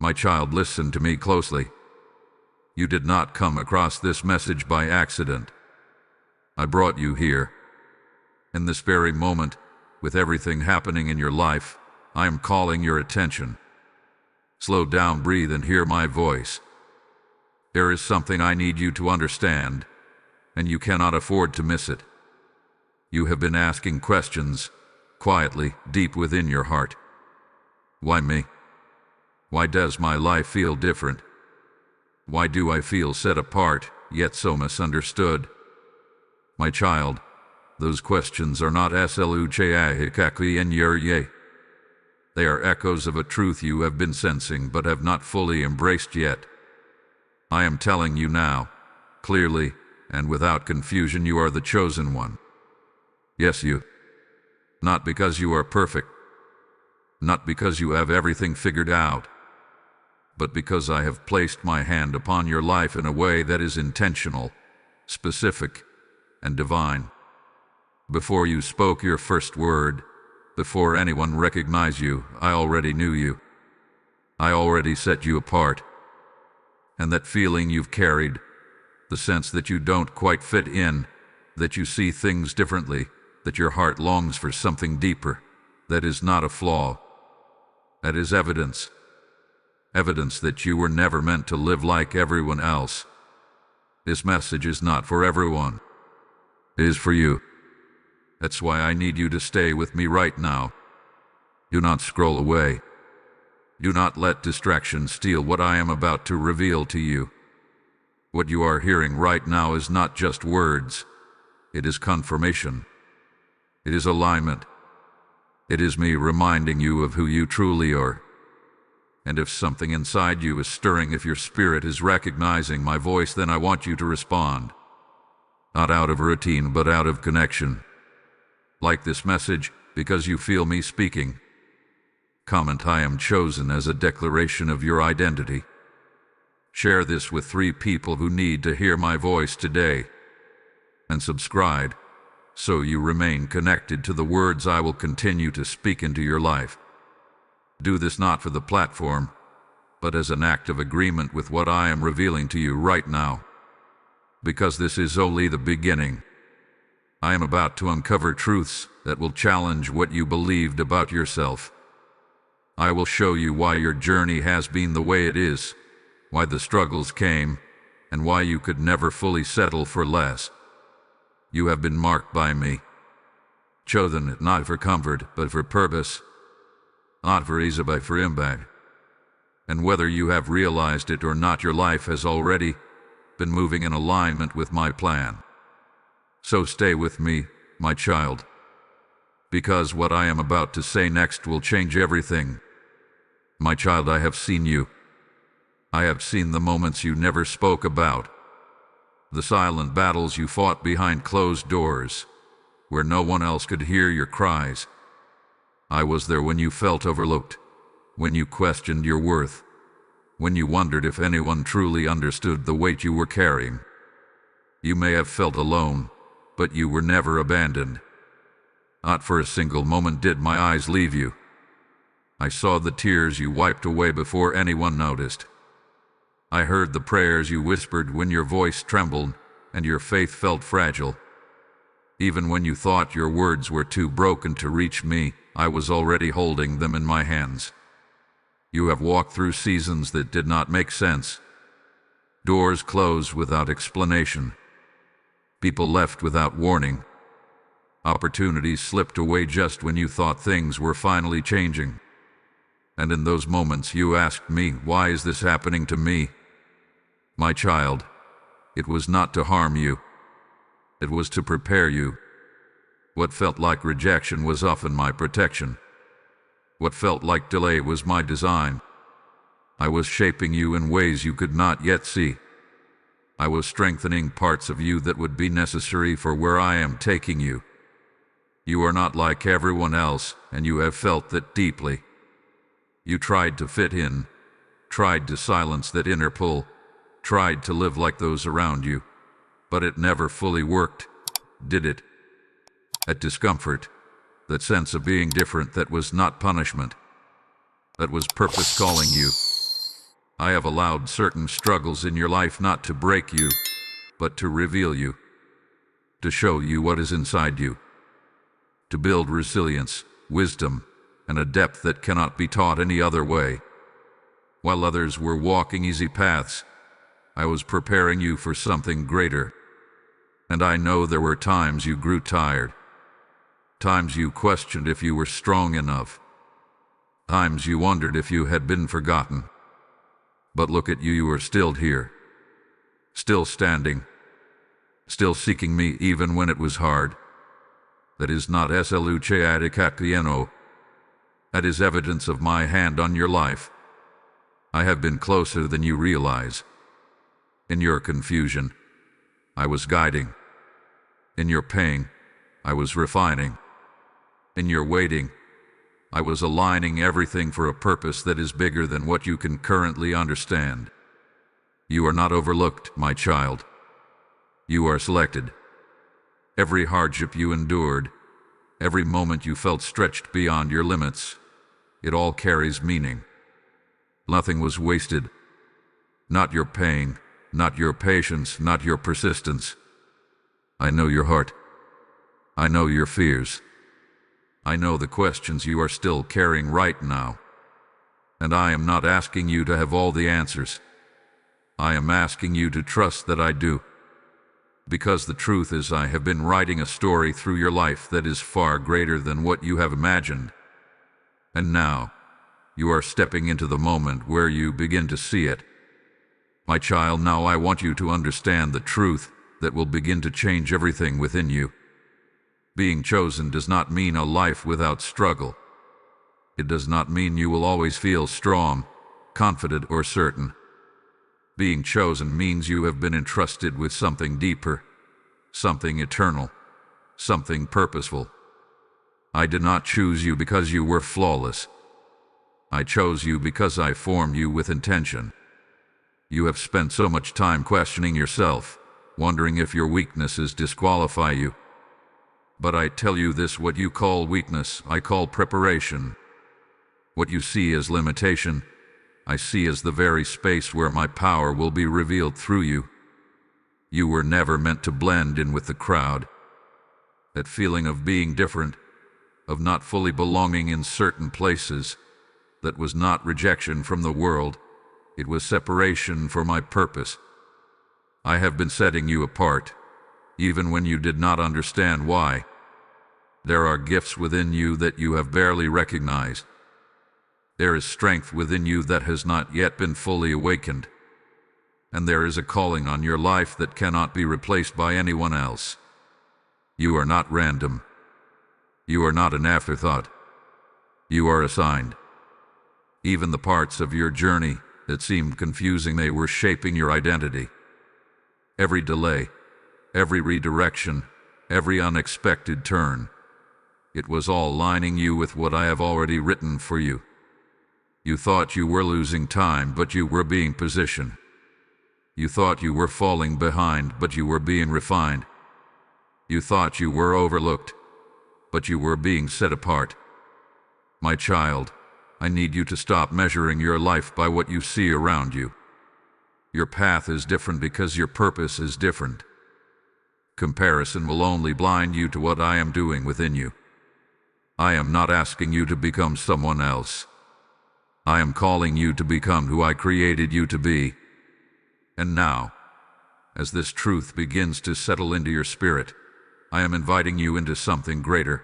My child, listen to me closely. You did not come across this message by accident. I brought you here. In this very moment, with everything happening in your life, I am calling your attention. Slow down, breathe, and hear my voice. There is something I need you to understand, and you cannot afford to miss it. You have been asking questions, quietly, deep within your heart. Why me? Why does my life feel different? Why do I feel set apart, yet so misunderstood? My child, those questions are not sluchahikakuyenye. They are echoes of a truth you have been sensing but have not fully embraced yet. I am telling you now, clearly and without confusion, you are the chosen one. Yes, you. Not because you are perfect, not because you have everything figured out, but because I have placed my hand upon your life in a way that is intentional, specific, and divine. Before you spoke your first word, before anyone recognized you, I already knew you. I already set you apart. And that feeling you've carried, the sense that you don't quite fit in, that you see things differently, that your heart longs for something deeper, that is not a flaw. That is evidence. Evidence that you were never meant to live like everyone else. This message is not for everyone. It is for you. That's why I need you to stay with me right now. Do not scroll away. Do not let distraction steal what I am about to reveal to you. What you are hearing right now is not just words. It is confirmation. It is alignment. It is me reminding you of who you truly are. And if something inside you is stirring, if your spirit is recognizing my voice, then I want you to respond. Not out of routine, but out of connection. Like this message, because you feel me speaking. Comment, I am chosen, as a declaration of your identity. Share this with 3 people who need to hear my voice today. And subscribe, so you remain connected to the words I will continue to speak into your life. Do this not for the platform, but as an act of agreement with what I am revealing to you right now. Because this is only the beginning. I am about to uncover truths that will challenge what you believed about yourself. I will show you why your journey has been the way it is, why the struggles came, and why you could never fully settle for less. You have been marked by me, chosen not for comfort, but for purpose, not for ease, but for impact. And whether you have realized it or not, your life has already been moving in alignment with my plan. So stay with me, my child, because what I am about to say next will change everything. My child, I have seen you. I have seen the moments you never spoke about, the silent battles you fought behind closed doors, where no one else could hear your cries. I was there when you felt overlooked, when you questioned your worth, when you wondered if anyone truly understood the weight you were carrying. You may have felt alone, but you were never abandoned. Not for a single moment did my eyes leave you. I saw the tears you wiped away before anyone noticed. I heard the prayers you whispered when your voice trembled and your faith felt fragile. Even when you thought your words were too broken to reach me, I was already holding them in my hands. You have walked through seasons that did not make sense. Doors closed without explanation. People left without warning. Opportunities slipped away just when you thought things were finally changing. And in those moments you asked me, why is this happening to me? My child, it was not to harm you. It was to prepare you. What felt like rejection was often my protection. What felt like delay was my design. I was shaping you in ways you could not yet see. I was strengthening parts of you that would be necessary for where I am taking you. You are not like everyone else, and you have felt that deeply. You tried to fit in, tried to silence that inner pull, tried to live like those around you, but it never fully worked, did it? That discomfort, that sense of being different, that was not punishment. That was purpose calling you. I have allowed certain struggles in your life not to break you, but to reveal you, to show you what is inside you, to build resilience, wisdom, and a depth that cannot be taught any other way. While others were walking easy paths, I was preparing you for something greater. And I know there were times you grew tired, times you questioned if you were strong enough, times you wondered if you had been forgotten. But look at you, you are still here, still standing, still seeking me even when it was hard. That is not SLUCE adicatieno. That is evidence of my hand on your life. I have been closer than you realize. In your confusion, I was guiding. In your pain, I was refining. In your waiting, I was aligning everything for a purpose that is bigger than what you can currently understand. You are not overlooked, my child. You are selected. Every hardship you endured, every moment you felt stretched beyond your limits, it all carries meaning. Nothing was wasted. Not your pain, not your patience, not your persistence. I know your heart. I know your fears. I know the questions you are still carrying right now. And I am not asking you to have all the answers. I am asking you to trust that I do. Because the truth is, I have been writing a story through your life that is far greater than what you have imagined. And now, you are stepping into the moment where you begin to see it. My child, now I want you to understand the truth that will begin to change everything within you. Being chosen does not mean a life without struggle. It does not mean you will always feel strong, confident, or certain. Being chosen means you have been entrusted with something deeper, something eternal, something purposeful. I did not choose you because you were flawless. I chose you because I formed you with intention. You have spent so much time questioning yourself, wondering if your weaknesses disqualify you. But I tell you this, what you call weakness, I call preparation. What you see as limitation, I see as the very space where my power will be revealed through you. You were never meant to blend in with the crowd. That feeling of being different, of not fully belonging in certain places, that was not rejection from the world, it was separation for my purpose. I have been setting you apart, even when you did not understand why. There are gifts within you that you have barely recognized. There is strength within you that has not yet been fully awakened. And there is a calling on your life that cannot be replaced by anyone else. You are not random. You are not an afterthought. You are assigned. Even the parts of your journey that seemed confusing, they were shaping your identity. Every delay, every redirection, every unexpected turn, it was all lining you with what I have already written for you. You thought you were losing time, but you were being positioned. You thought you were falling behind, but you were being refined. You thought you were overlooked, but you were being set apart. My child, I need you to stop measuring your life by what you see around you. Your path is different because your purpose is different. Comparison will only blind you to what I am doing within you. I am not asking you to become someone else. I am calling you to become who I created you to be. And now, as this truth begins to settle into your spirit, I am inviting you into something greater,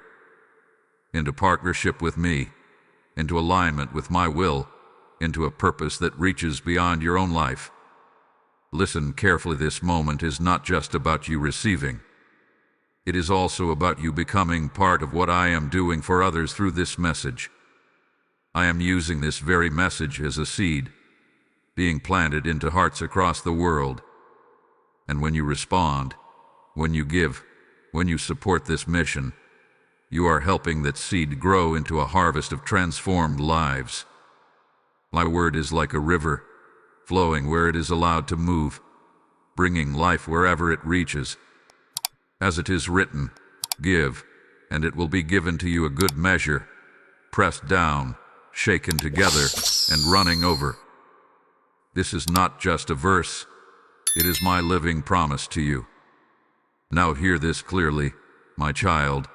into partnership with me, into alignment with my will, into a purpose that reaches beyond your own life. Listen carefully, this moment is not just about you receiving. It is also about you becoming part of what I am doing for others through this message. I am using this very message as a seed, being planted into hearts across the world. And when you respond, when you give, when you support this mission, you are helping that seed grow into a harvest of transformed lives. My word is like a river, flowing where it is allowed to move, bringing life wherever it reaches. As it is written, give, and it will be given to you, a good measure, pressed down, shaken together, and running over. This is not just a verse. It is my living promise to you. Now hear this clearly, my child.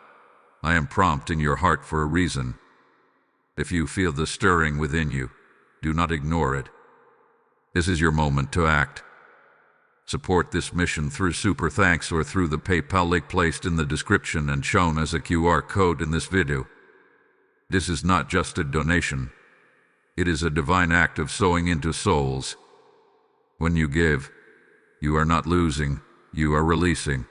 I am prompting your heart for a reason. If you feel the stirring within you, do not ignore it. This is your moment to act. Support this mission through Super Thanks or through the PayPal link placed in the description and shown as a QR code in this video. This is not just a donation. It is a divine act of sowing into souls. When you give, you are not losing, you are releasing.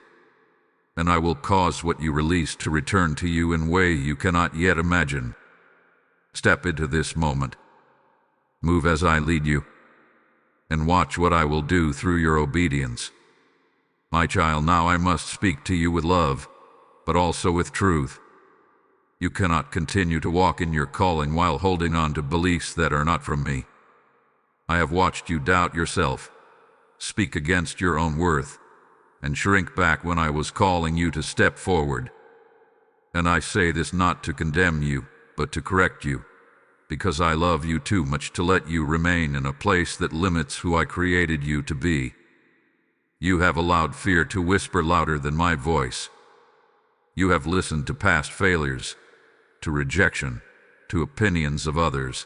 And I will cause what you release to return to you in a way you cannot yet imagine. Step into this moment. Move as I lead you. And watch what I will do through your obedience. My child, now I must speak to you with love, but also with truth. You cannot continue to walk in your calling while holding on to beliefs that are not from me. I have watched you doubt yourself, speak against your own worth, and shrink back when I was calling you to step forward. And I say this not to condemn you, but to correct you, because I love you too much to let you remain in a place that limits who I created you to be. You have allowed fear to whisper louder than my voice. You have listened to past failures, to rejection, to opinions of others,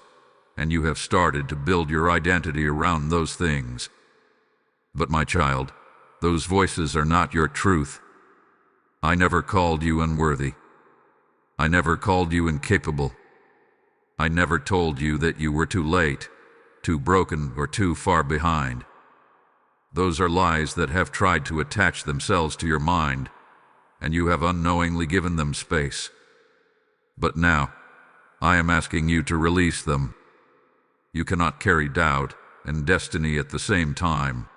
and you have started to build your identity around those things. But my child, those voices are not your truth. I never called you unworthy. I never called you incapable. I never told you that you were too late, too broken, or too far behind. Those are lies that have tried to attach themselves to your mind, and you have unknowingly given them space. But now, I am asking you to release them. You cannot carry doubt and destiny at the same time.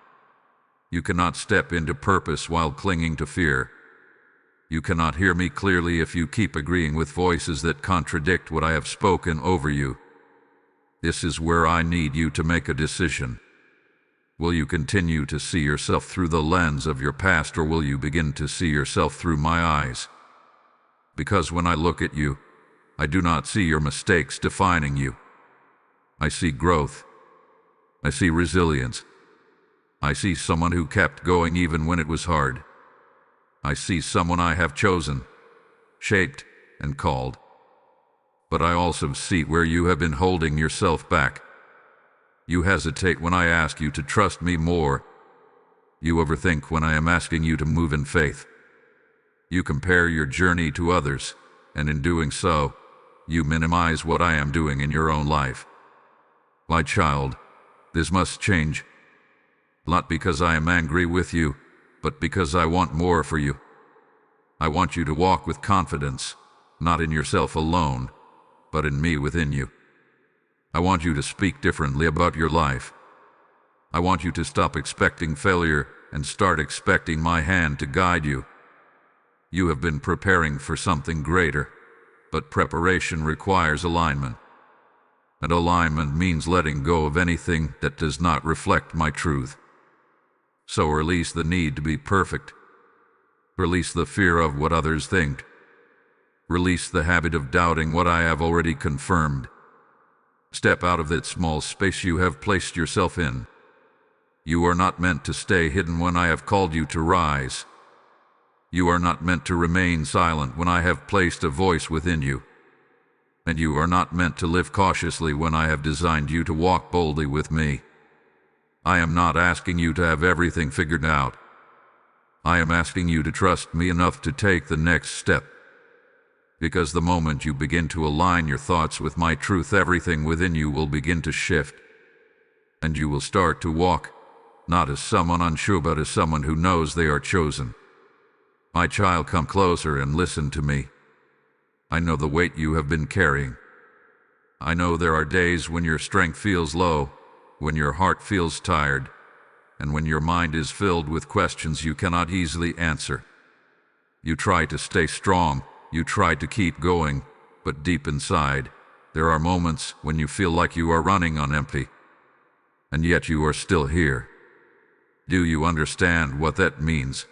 You cannot step into purpose while clinging to fear. You cannot hear me clearly if you keep agreeing with voices that contradict what I have spoken over you. This is where I need you to make a decision. Will you continue to see yourself through the lens of your past, or will you begin to see yourself through my eyes? Because when I look at you, I do not see your mistakes defining you. I see growth. I see resilience. I see someone who kept going even when it was hard. I see someone I have chosen, shaped, and called. But I also see where you have been holding yourself back. You hesitate when I ask you to trust me more. You overthink when I am asking you to move in faith. You compare your journey to others, and in doing so, you minimize what I am doing in your own life. My child, this must change. Not because I am angry with you, but because I want more for you. I want you to walk with confidence, not in yourself alone, but in me within you. I want you to speak differently about your life. I want you to stop expecting failure and start expecting my hand to guide you. You have been preparing for something greater, but preparation requires alignment. And alignment means letting go of anything that does not reflect my truth. So release the need to be perfect. Release the fear of what others think. Release the habit of doubting what I have already confirmed. Step out of that small space you have placed yourself in. You are not meant to stay hidden when I have called you to rise. You are not meant to remain silent when I have placed a voice within you. And you are not meant to live cautiously when I have designed you to walk boldly with me. I am not asking you to have everything figured out. I am asking you to trust me enough to take the next step. Because the moment you begin to align your thoughts with my truth, everything within you will begin to shift. And you will start to walk, not as someone unsure, but as someone who knows they are chosen. My child, come closer and listen to me. I know the weight you have been carrying. I know there are days when your strength feels low, when your heart feels tired, and when your mind is filled with questions you cannot easily answer. You try to stay strong, you try to keep going, but deep inside, there are moments when you feel like you are running on empty, and yet you are still here. Do you understand what that means?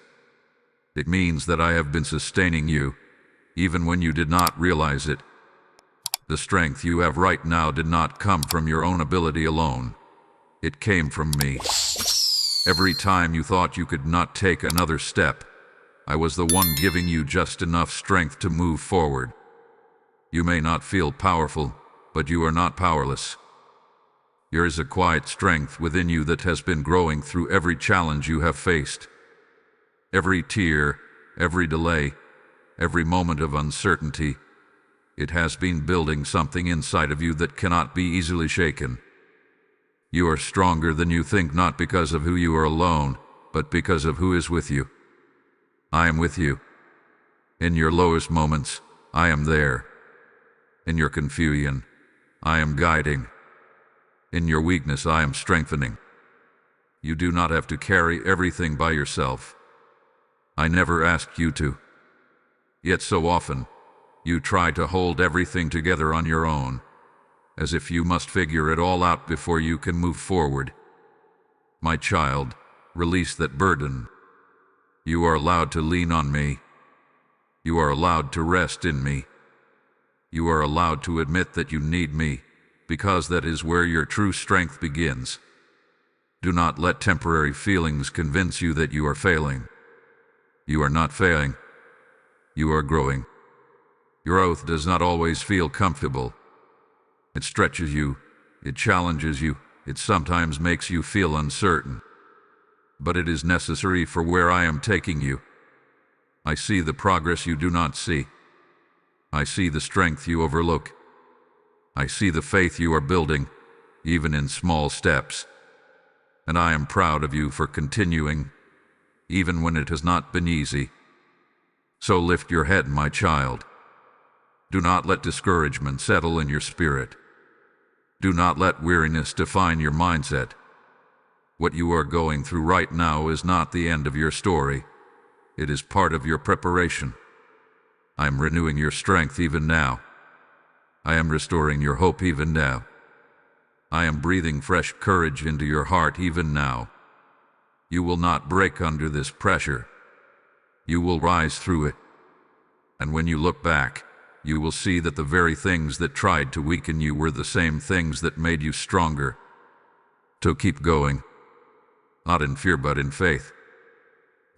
It means that I have been sustaining you, even when you did not realize it. The strength you have right now did not come from your own ability alone. It came from me. Every time you thought you could not take another step, I was the one giving you just enough strength to move forward. You may not feel powerful, but you are not powerless. There is a quiet strength within you that has been growing through every challenge you have faced. Every tear, every delay, every moment of uncertainty, it has been building something inside of you that cannot be easily shaken. You are stronger than you think, not because of who you are alone, but because of who is with you. I am with you. In your lowest moments, I am there. In your confusion, I am guiding. In your weakness, I am strengthening. You do not have to carry everything by yourself. I never asked you to. Yet so often, you try to hold everything together on your own, as if you must figure it all out before you can move forward. My child, release that burden. You are allowed to lean on me. You are allowed to rest in me. You are allowed to admit that you need me, because that is where your true strength begins. Do not let temporary feelings convince you that you are failing. You are not failing. You are growing. Your growth does not always feel comfortable. It stretches you, it challenges you, it sometimes makes you feel uncertain. But it is necessary for where I am taking you. I see the progress you do not see. I see the strength you overlook. I see the faith you are building, even in small steps. And I am proud of you for continuing, even when it has not been easy. So lift your head, my child. Do not let discouragement settle in your spirit. Do not let weariness define your mindset. What you are going through right now is not the end of your story. It is part of your preparation. I am renewing your strength even now. I am restoring your hope even now. I am breathing fresh courage into your heart even now. You will not break under this pressure. You will rise through it. And when you look back, you will see that the very things that tried to weaken you were the same things that made you stronger. So keep going. Not in fear, but in faith.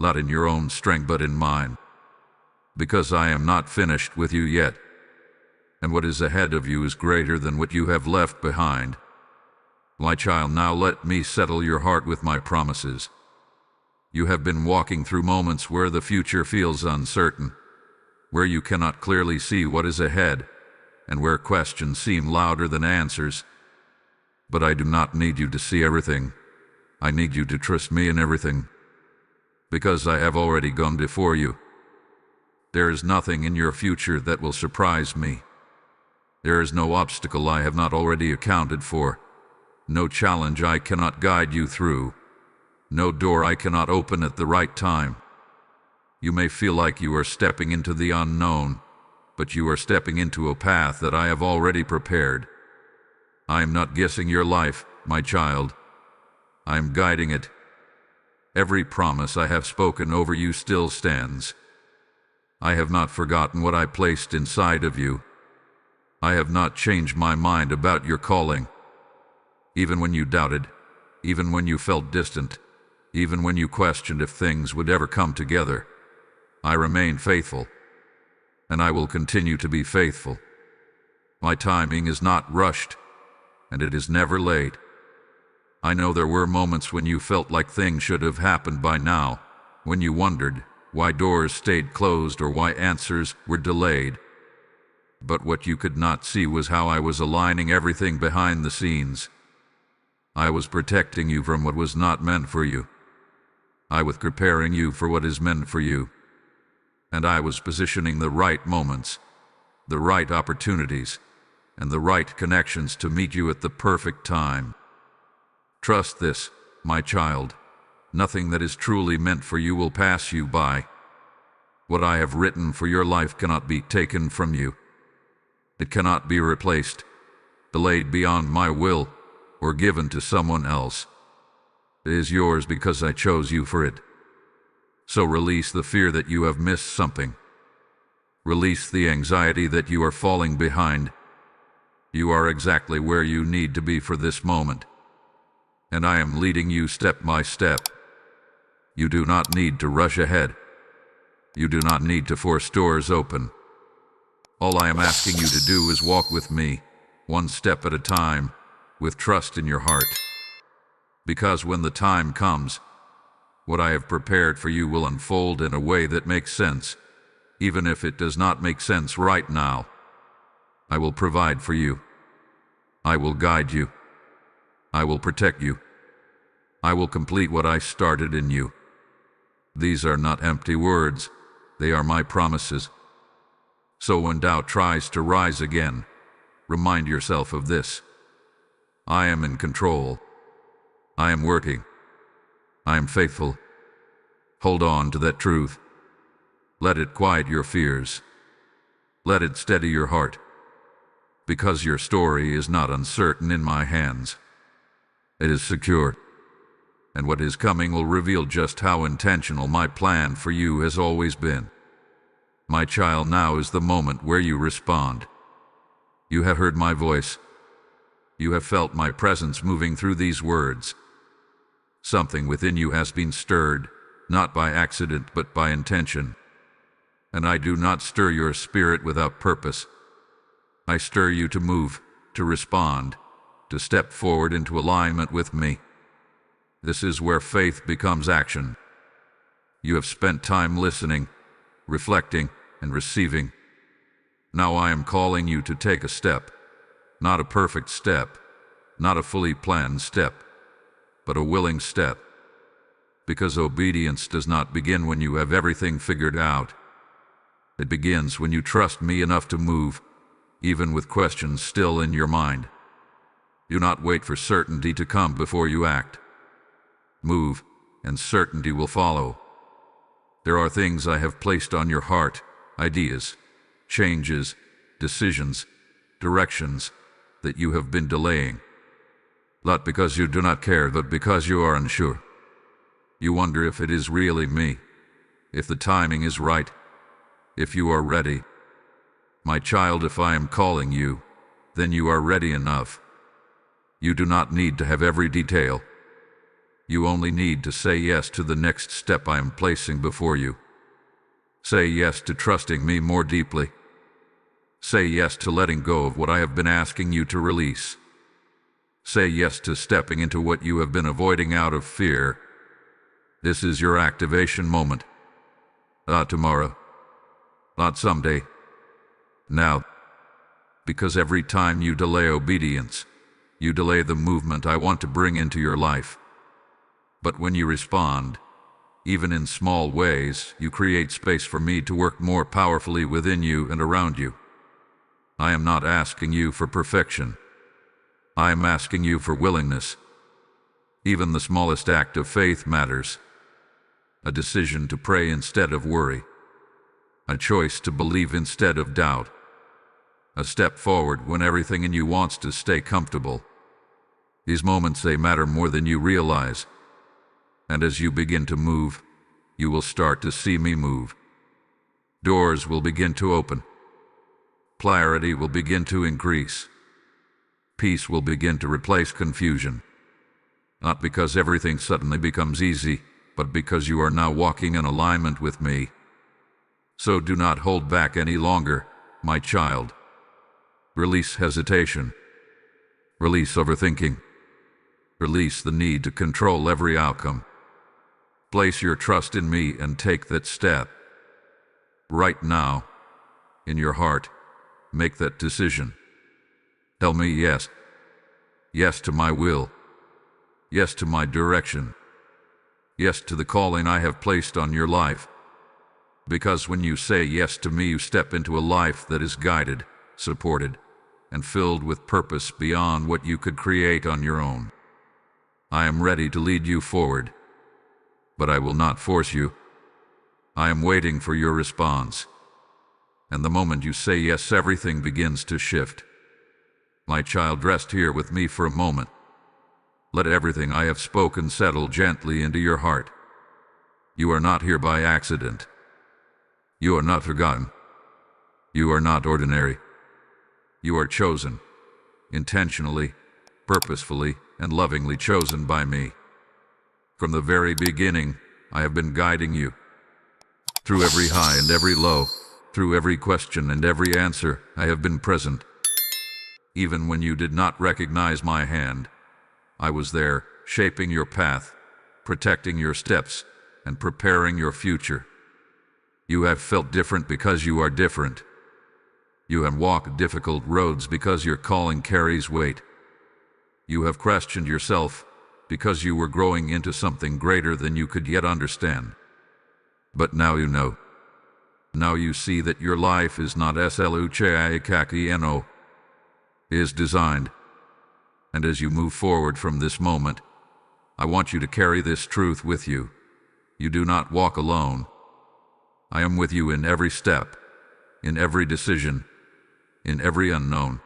Not in your own strength, but in mine. Because I am not finished with you yet. And what is ahead of you is greater than what you have left behind. My child, now let me settle your heart with my promises. You have been walking through moments where the future feels uncertain, where you cannot clearly see what is ahead, and where questions seem louder than answers. But I do not need you to see everything. I need you to trust me in everything. Because I have already gone before you. There is nothing in your future that will surprise me. There is no obstacle I have not already accounted for. No challenge I cannot guide you through. No door I cannot open at the right time. You may feel like you are stepping into the unknown, but you are stepping into a path that I have already prepared. I am not guessing your life, my child. I am guiding it. Every promise I have spoken over you still stands. I have not forgotten what I placed inside of you. I have not changed my mind about your calling. Even when you doubted, even when you felt distant, even when you questioned if things would ever come together, I remain faithful, and I will continue to be faithful. My timing is not rushed, and it is never late. I know there were moments when you felt like things should have happened by now, when you wondered why doors stayed closed or why answers were delayed. But what you could not see was how I was aligning everything behind the scenes. I was protecting you from what was not meant for you. I was preparing you for what is meant for you. And I was positioning the right moments, the right opportunities, and the right connections to meet you at the perfect time. Trust this, my child. Nothing that is truly meant for you will pass you by. What I have written for your life cannot be taken from you. It cannot be replaced, delayed beyond my will, or given to someone else. It is yours because I chose you for it. So release the fear that you have missed something. Release the anxiety that you are falling behind. You are exactly where you need to be for this moment. and I am leading you step by step. You do not need to rush ahead. You do not need to force doors open. All I am asking you to do is walk with me, one step at a time, with trust in your heart. Because when the time comes, what I have prepared for you will unfold in a way that makes sense, even if it does not make sense right now. I will provide for you. I will guide you. I will protect you. I will complete what I started in you. These are not empty words. They are my promises. So when doubt tries to rise again, remind yourself of this. I am in control. I am working. I am faithful. Hold on to that truth. Let it quiet your fears. Let it steady your heart. Because your story is not uncertain in my hands. It is secure. And what is coming will reveal just how intentional my plan for you has always been. My child, now is the moment where you respond. You have heard my voice. You have felt my presence moving through these words. Something within you has been stirred, not by accident but by intention. And I do not stir your spirit without purpose. I stir you to move, to respond, to step forward into alignment with me. This is where faith becomes action. You have spent time listening, reflecting, and receiving. Now I am calling you to take a step, not a perfect step, not a fully planned step, but a willing step. Because obedience does not begin when you have everything figured out. It begins when you trust me enough to move, even with questions still in your mind. Do not wait for certainty to come before you act. Move, and certainty will follow. There are things I have placed on your heart, ideas, changes, decisions, directions that you have been delaying. Not because you do not care, but because you are unsure. You wonder if it is really me, if the timing is right, if you are ready. My child, if I am calling you, then you are ready enough. You do not need to have every detail. You only need to say yes to the next step I am placing before you. Say yes to trusting me more deeply. Say yes to letting go of what I have been asking you to release. Say yes to stepping into what you have been avoiding out of fear. This is your activation moment. Not tomorrow. Not someday. Now. Because every time you delay obedience, you delay the movement I want to bring into your life. But when you respond, even in small ways, you create space for me to work more powerfully within you and around you. I am not asking you for perfection. I am asking you for willingness. Even the smallest act of faith matters. A decision to pray instead of worry. A choice to believe instead of doubt. A step forward when everything in you wants to stay comfortable. These moments, they matter more than you realize. And as you begin to move, you will start to see me move. Doors will begin to open. Clarity will begin to increase. Peace will begin to replace confusion. Not because everything suddenly becomes easy, but because you are now walking in alignment with me. So do not hold back any longer, my child. Release hesitation. Release overthinking. Release the need to control every outcome. Place your trust in me and take that step. Right now, in your heart, make that decision. Tell me yes. Yes to my will. Yes to my direction. Yes to the calling I have placed on your life. Because when you say yes to me, you step into a life that is guided, supported, and filled with purpose beyond what you could create on your own. I am ready to lead you forward, but I will not force you. I am waiting for your response. And the moment you say yes, everything begins to shift. My child, rest here with me for a moment. Let everything I have spoken settle gently into your heart. You are not here by accident. You are not forgotten. You are not ordinary. You are chosen, intentionally, purposefully and lovingly chosen by me. From the very beginning, I have been guiding you. Through every high and every low, through every question and every answer, I have been present. Even when you did not recognize my hand, I was there, shaping your path, protecting your steps, and preparing your future. You have felt different because you are different. You have walked difficult roads because your calling carries weight. You have questioned yourself because you were growing into something greater than you could yet understand. But now you know. Now you see that your life is not sluchikakino, is designed. And as you move forward from this moment, I want you to carry this truth with you. You do not walk alone. I am with you in every step, in every decision, in every unknown.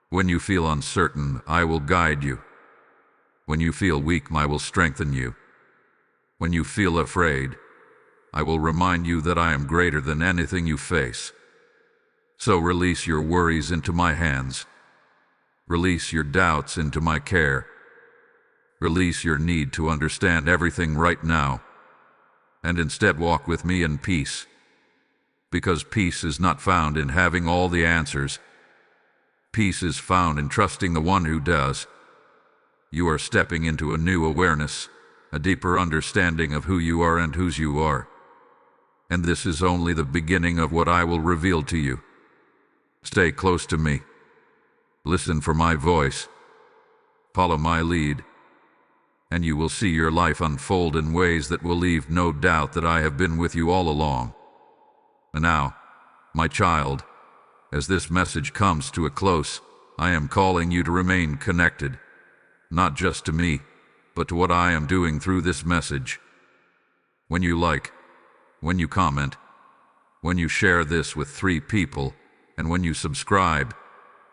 When you feel uncertain, I will guide you. When you feel weak, I will strengthen you. When you feel afraid, I will remind you that I am greater than anything you face. So release your worries into my hands. Release your doubts into my care. Release your need to understand everything right now, and instead walk with me in peace. Because peace is not found in having all the answers. Peace is found in trusting the one who does. You are stepping into a new awareness, a deeper understanding of who you are and whose you are. And this is only the beginning of what I will reveal to you. Stay close to me. Listen for my voice. Follow my lead. And you will see your life unfold in ways that will leave no doubt that I have been with you all along. And now, my child, as this message comes to a close, I am calling you to remain connected, not just to me, but to what I am doing through this message. When you like, when you comment, when you share this with 3 people, and when you subscribe,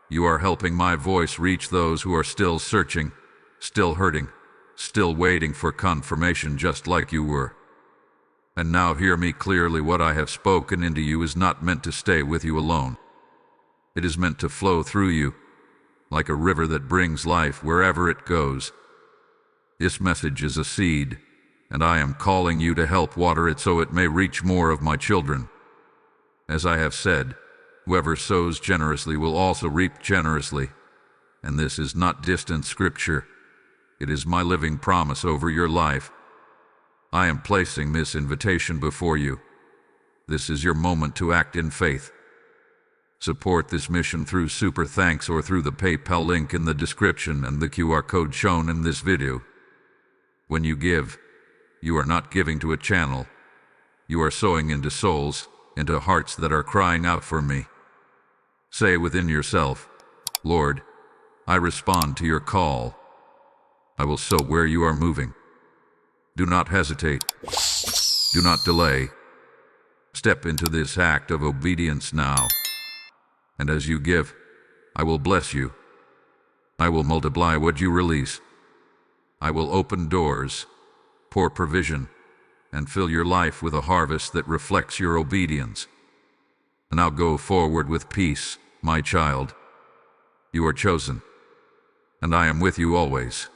you are helping my voice reach those who are still searching, still hurting, still waiting for confirmation just like you were. And now hear me clearly. What I have spoken into you is not meant to stay with you alone. It is meant to flow through you, like a river that brings life wherever it goes. This message is a seed, and I am calling you to help water it so it may reach more of my children. As I have said, whoever sows generously will also reap generously. And this is not distant scripture. It is my living promise over your life. I am placing this invitation before you. This is your moment to act in faith. Support this mission through Super Thanks or through the PayPal link in the description and the QR code shown in this video. When you give, you are not giving to a channel. You are sowing into souls, into hearts that are crying out for me. Say within yourself, Lord, I respond to your call. I will sow where you are moving. Do not hesitate. Do not delay. Step into this act of obedience now. And as you give, I will bless you. I will multiply what you release. I will open doors, pour provision, and fill your life with a harvest that reflects your obedience. Now go forward with peace, my child. You are chosen, and I am with you always.